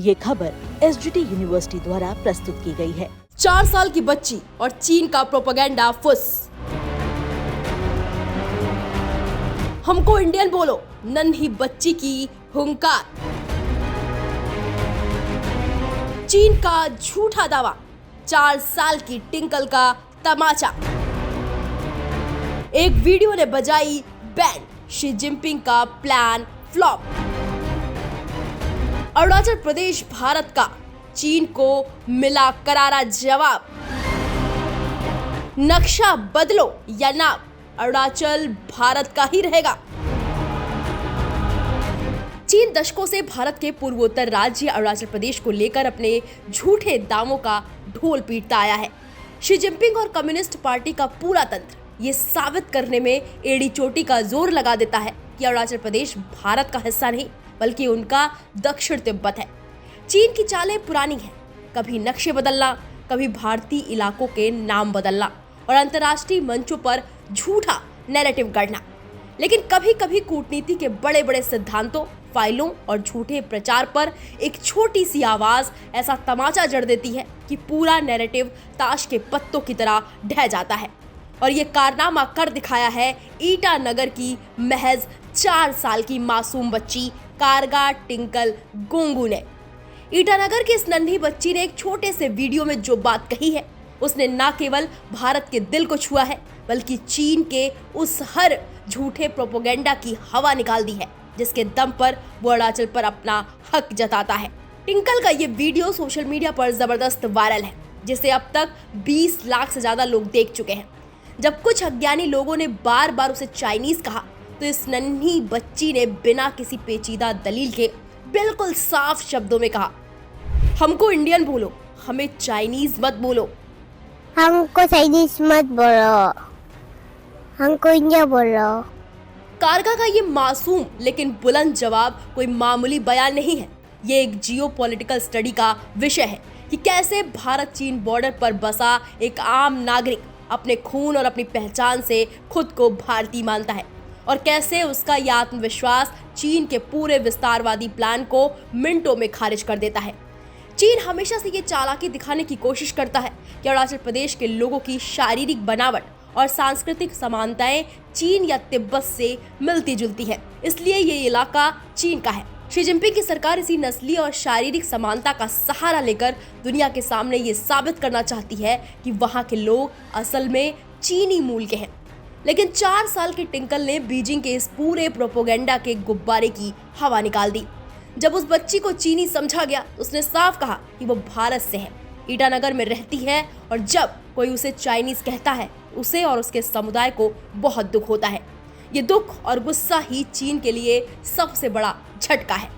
ये खबर SGT university द्वारा प्रस्तुत की गई है। 4 साल की बच्ची और चीन का प्रोपेगेंडा फुस। हमको इंडियन बोलो, नन्ही बच्ची की हुंकार। चीन का झूठा दावा, 4 साल की टिंकल का तमाचा। एक वीडियो ने बजाई बैंड, शी जिनपिंग का प्लान फ्लॉप। अरुणाचल प्रदेश भारत का, चीन को मिला करारा जवाब। नक्शा बदलो या नाम, अरुणाचल भारत का ही रहेगा। चीन दशकों से भारत के पूर्वोत्तर राज्य अरुणाचल प्रदेश को लेकर अपने झूठे दावों का ढोल पीटता आया है। शी जिनपिंग और कम्युनिस्ट पार्टी का पूरा तंत्र ये साबित करने में एड़ी चोटी का जोर लगा देता है कि अरुणाचल प्रदेश भारत का हिस्सा नहीं बल्कि उनका दक्षिण तिब्बत है। चीन की चालें पुरानी हैं, कभी नक्शे बदलना, कभी भारतीय इलाकों के नाम बदलना और अंतर्राष्ट्रीय मंचों पर झूठा नैरेटिव गढ़ना। लेकिन कभी कभी कूटनीति के बड़े बड़े सिद्धांतों, फाइलों और झूठे प्रचार पर एक छोटी सी आवाज ऐसा तमाचा जड़ देती है कि पूरा नैरेटिव ताश के पत्तों की तरह ढह जाता है। और ये कारनामा कर दिखाया है ईटानगर की महज 4 साल की मासूम बच्ची कारगा टिंकल गोंगू ने। ईटानगर की इस नन्ही बच्ची ने एक छोटे से वीडियो में जो बात कही है, उसने न केवल भारत के दिल को छुआ है बल्कि चीन के उस हर झूठे प्रोपेगेंडा की हवा निकाल दी है जिसके दम पर वो अरुणाचल पर अपना हक जताता है। टिंकल का ये वीडियो सोशल मीडिया पर जबरदस्त वायरल है, जिसे अब तक 20 लाख से ज्यादा लोग देख चुके हैं। जब कुछ अज्ञानी लोगों ने बार बार उसे चाइनीज कहा तो इस नन्ही बच्ची ने बिना किसी पेचीदा दलील के बिल्कुल साफ शब्दों में कहा, हमको इंडियन बोलो, हमें चाइनीज मत बोलो। हमको चाइनीज मत बोलो, हमको इंडिया बोलो। कारगा का ये मासूम लेकिन बुलंद जवाब कोई मामूली बयान नहीं है। ये एक जियोपॉलिटिकल स्टडी का विषय है कि कैसे भारत चीन बॉर्डर पर बसा एक आम नागरिक अपने खून और अपनी पहचान से खुद को भारतीय मानता है और कैसे उसका यह आत्मविश्वास चीन के पूरे विस्तारवादी प्लान को मिनटों में खारिज कर देता है। चीन हमेशा से ये चालाकी दिखाने की कोशिश करता है कि अरुणाचल प्रदेश के लोगों की शारीरिक बनावट और सांस्कृतिक समानताएं चीन या तिब्बत से मिलती जुलती हैं, इसलिए ये इलाका चीन का है। शी जिनपिंग की सरकार इसी नस्ली और शारीरिक समानता का सहारा लेकर दुनिया के सामने ये साबित करना चाहती है कि वहाँ के लोग असल में चीनी मूल के हैं। लेकिन 4 साल के टिंकल ने बीजिंग के इस पूरे प्रोपेगेंडा के गुब्बारे की हवा निकाल दी। जब उस बच्ची को चीनी समझा गया, उसने साफ कहा कि वो भारत से है, ईटानगर में रहती है और जब कोई उसे चाइनीज कहता है, उसे और उसके समुदाय को बहुत दुख होता है। ये दुख और गुस्सा ही चीन के लिए सबसे बड़ा झटका है।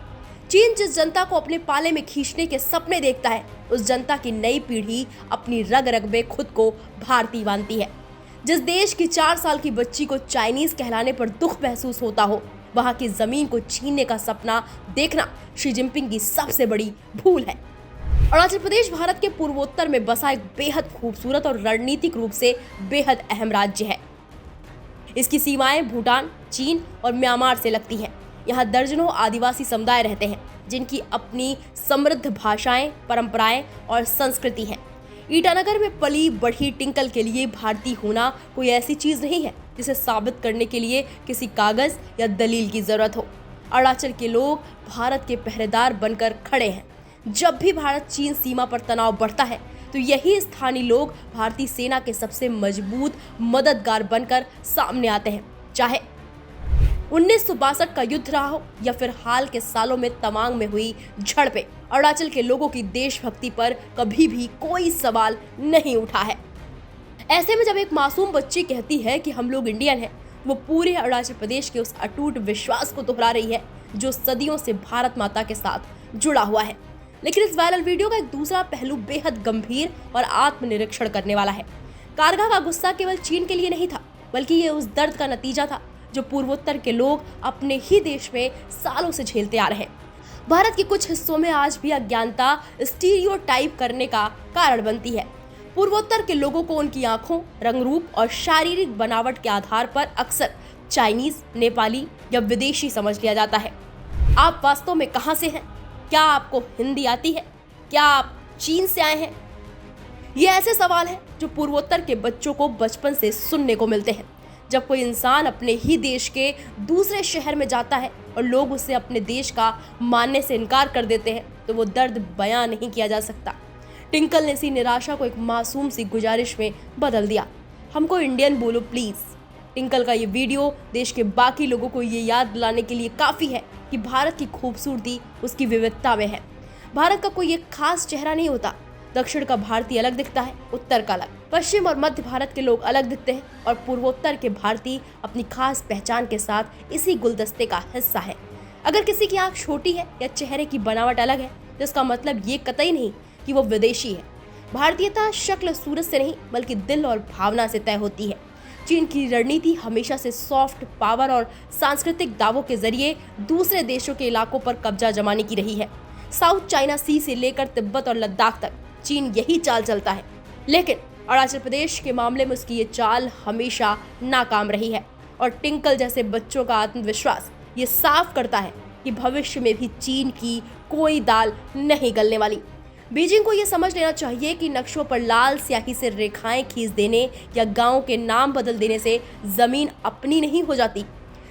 चीन जिस जनता को अपने पाले में खींचने के सपने देखता है, उस जनता की नई पीढ़ी अपनी रग रग में खुद को भारतीय मानती है। जिस देश की 4 साल की बच्ची को चाइनीज कहलाने पर दुख महसूस होता हो, वहां की जमीन को छीनने का सपना देखना शी जिनपिंग की सबसे बड़ी भूल है। अरुणाचल प्रदेश भारत के पूर्वोत्तर में बसा एक बेहद खूबसूरत और रणनीतिक रूप से बेहद अहम राज्य है। इसकी सीमाएं भूटान, चीन और म्यांमार से लगती हैं। यहाँ दर्जनों आदिवासी समुदाय रहते हैं जिनकी अपनी समृद्ध भाषाएं, परंपराएं और संस्कृति हैं। ईटानगर में पली बढ़ी टिंकल के लिए भारतीय होना कोई ऐसी चीज नहीं है जिसे साबित करने के लिए किसी कागज या दलील की जरूरत हो। अरुणाचल के लोग भारत के पहरेदार बनकर खड़े हैं। जब भी भारत चीन सीमा पर तनाव बढ़ता है तो यही स्थानीय लोग भारतीय सेना के सबसे मजबूत मददगार बनकर सामने आते हैं। चाहे 1962 का युद्ध रहा हो या फिर हाल के सालों में तवांग में हुई झड़पें, अरुणाचल के लोगों की देशभक्ति पर कभी भी कोई सवाल नहीं उठा है। ऐसे में जब एक मासूम बच्ची कहती है कि हम लोग इंडियन हैं, वो पूरे अरुणाचल प्रदेश के उस अटूट विश्वास को दोहरा रही है जो सदियों से भारत माता के साथ जुड़ा हुआ है। लेकिन इस वायरल वीडियो का एक दूसरा पहलू बेहद गंभीर और आत्मनिरीक्षण करने वाला है। कारगा का गुस्सा केवल चीन के लिए नहीं था, बल्कि ये उस दर्द का नतीजा था जो पूर्वोत्तर के लोग अपने ही देश में सालों से झेलते आ रहे हैं। भारत के कुछ हिस्सों में आज भी अज्ञानता स्टीरियोटाइप करने का कारण बनती है। पूर्वोत्तर के लोगों को उनकी आंखों, रंग रूप और शारीरिक बनावट के आधार पर अक्सर चाइनीज, नेपाली या विदेशी समझ लिया जाता है। आप वास्तव में कहां से हैं, क्या आपको हिंदी आती है? क्या आप चीन से आए हैं? ये ऐसे सवाल हैं जो पूर्वोत्तर के बच्चों को बचपन से सुनने को मिलते हैं। जब कोई इंसान अपने ही देश के दूसरे शहर में जाता है और लोग उसे अपने देश का मानने से इनकार कर देते हैं तो वो दर्द बयां नहीं किया जा सकता। टिंकल ने इसी निराशा को एक मासूम सी गुजारिश में बदल दिया, हमको इंडियन बोलो प्लीज। टिंकल का ये वीडियो देश के बाकी लोगों को ये याद दिलाने के लिए काफी है कि भारत की खूबसूरती उसकी विविधता में है। भारत का कोई एक खास चेहरा नहीं होता। दक्षिण का भारतीय अलग दिखता है, उत्तर का अलग। पश्चिम और मध्य भारत के लोग अलग दिखते हैं और पूर्वोत्तर के भारतीय अपनी खास पहचान के साथ इसी गुलदस्ते का हिस्सा है। अगर किसी की आंख छोटी है या चेहरे की बनावट अलग है तो इसका मतलब ये कतई नहीं कि वो विदेशी है। भारतीयता शक्ल सूरत से नहीं बल्कि दिल और भावना से तय होती है। चीन की रणनीति हमेशा से सॉफ्ट पावर और सांस्कृतिक दावों के जरिए दूसरे देशों के इलाकों पर कब्जा जमाने की रही है। साउथ चाइना सी से लेकर तिब्बत और लद्दाख तक चीन यही चाल चलता है, लेकिन अरुणाचल प्रदेश के मामले में उसकी ये चाल हमेशा नाकाम रही है। और टिंकल जैसे बच्चों का आत्मविश्वास ये साफ करता है कि भविष्य में भी चीन की कोई दाल नहीं गलने वाली। बीजिंग को ये समझ लेना चाहिए कि नक्शों पर लाल स्याही से रेखाएं खींच देने या गांव के नाम बदल देने से जमीन अपनी नहीं हो जाती।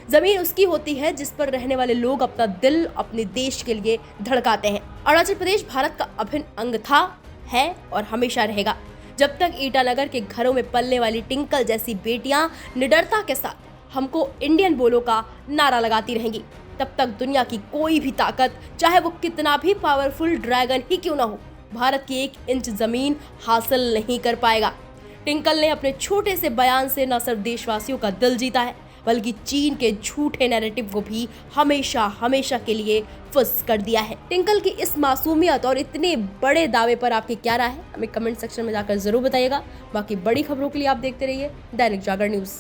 जमीन उसकी होती है जिस पर रहने वाले लोग अपना दिल अपने देश के लिए धड़काते हैं। अरुणाचल प्रदेश भारत का अभिन्न अंग था, है और हमेशा रहेगा। जब तक ईटानगर के घरों में पलने वाली टिंकल जैसी बेटियां निडरता के साथ हमको इंडियन बोलो का नारा लगाती रहेंगी, तब तक दुनिया की कोई भी ताकत, चाहे वो कितना भी पावरफुल ड्रैगन ही क्यों ना हो, भारत की 1 इंच जमीन हासिल नहीं कर पाएगा। टिंकल ने अपने छोटे से बयान से न सिर्फ देशवासियों का दिल जीता है बल्कि चीन के झूठे नैरेटिव को भी हमेशा हमेशा के लिए फुस कर दिया है। टिंकल की इस मासूमियत और इतने बड़े दावे पर आपकी क्या राय है, हमें कमेंट सेक्शन में जाकर जरूर बताइएगा। बाकी बड़ी खबरों के लिए आप देखते रहिए दैनिक जागरण न्यूज़।